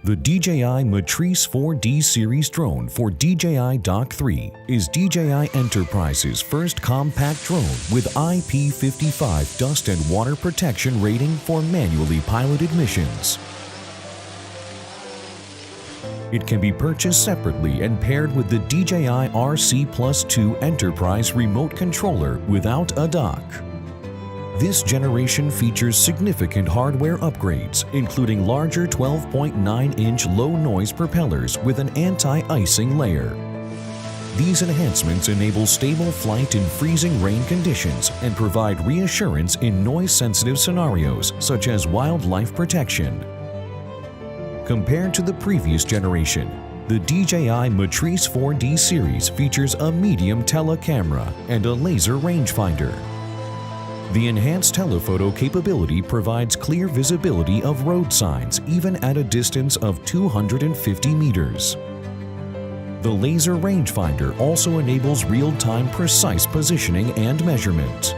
The DJI Matrice 4D series drone for DJI Dock 3 is DJI Enterprise's first compact drone with IP55 dust and water protection rating for manually piloted missions. It can be purchased separately and paired with the DJI RC+2 Enterprise remote controller without a dock. This generation features significant hardware upgrades, including larger 12.9-inch low-noise propellers with an anti-icing layer. These enhancements enable stable flight in freezing rain conditions and provide reassurance in noise-sensitive scenarios such as wildlife protection. Compared to the previous generation, the DJI Matrice 4D series features a medium telecamera and a laser rangefinder. The enhanced telephoto capability provides clear visibility of road signs even at a distance of 250 meters. The laser rangefinder also enables real-time precise positioning and measurement.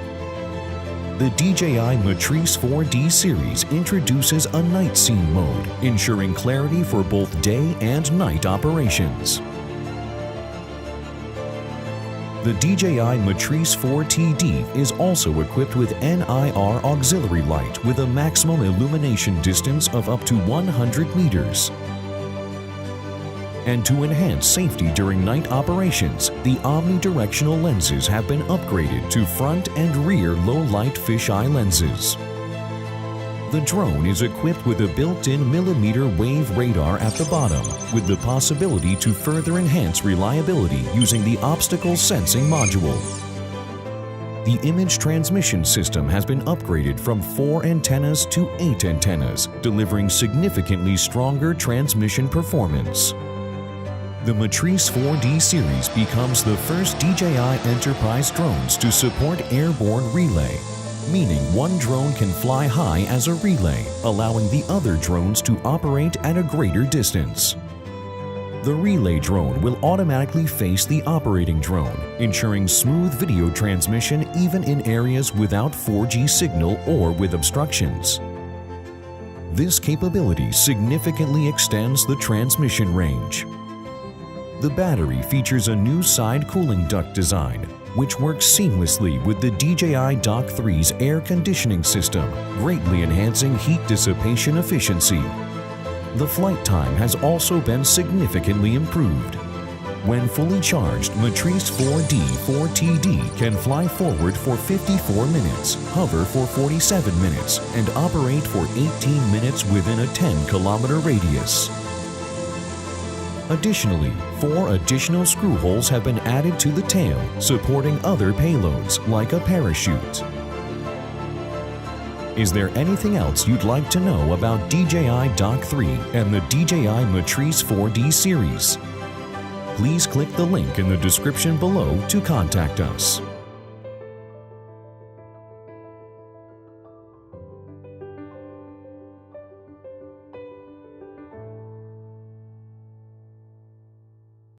The DJI Matrice 4D series introduces a night scene mode, ensuring clarity for both day and night operations. The DJI Matrice 4TD is also equipped with NIR auxiliary light with a maximum illumination distance of up to 100 meters. And to enhance safety during night operations, the omnidirectional lenses have been upgraded to front and rear low-light fisheye lenses. The drone is equipped with a built-in millimeter wave radar at the bottom, with the possibility to further enhance reliability using the obstacle sensing module. The image transmission system has been upgraded from 4 antennas to 8 antennas, delivering significantly stronger transmission performance. The Matrice 4D series becomes the first DJI Enterprise drones to support airborne relay, meaning one drone can fly high as a relay, allowing the other drones to operate at a greater distance. The relay drone will automatically face the operating drone, ensuring smooth video transmission even in areas without 4G signal or with obstructions. This capability significantly extends the transmission range. The battery features a new side cooling duct design, which works seamlessly with the DJI Dock 3's air conditioning system, greatly enhancing heat dissipation efficiency. The flight time has also been significantly improved. When fully charged, Matrice 4D 4TD can fly forward for 54 minutes, hover for 47 minutes, and operate for 18 minutes within a 10-kilometer radius. Additionally, 4 additional screw holes have been added to the tail, supporting other payloads like a parachute. Is there anything else you'd like to know about DJI Dock 3 and the DJI Matrice 4D series? Please click the link in the description below to contact us.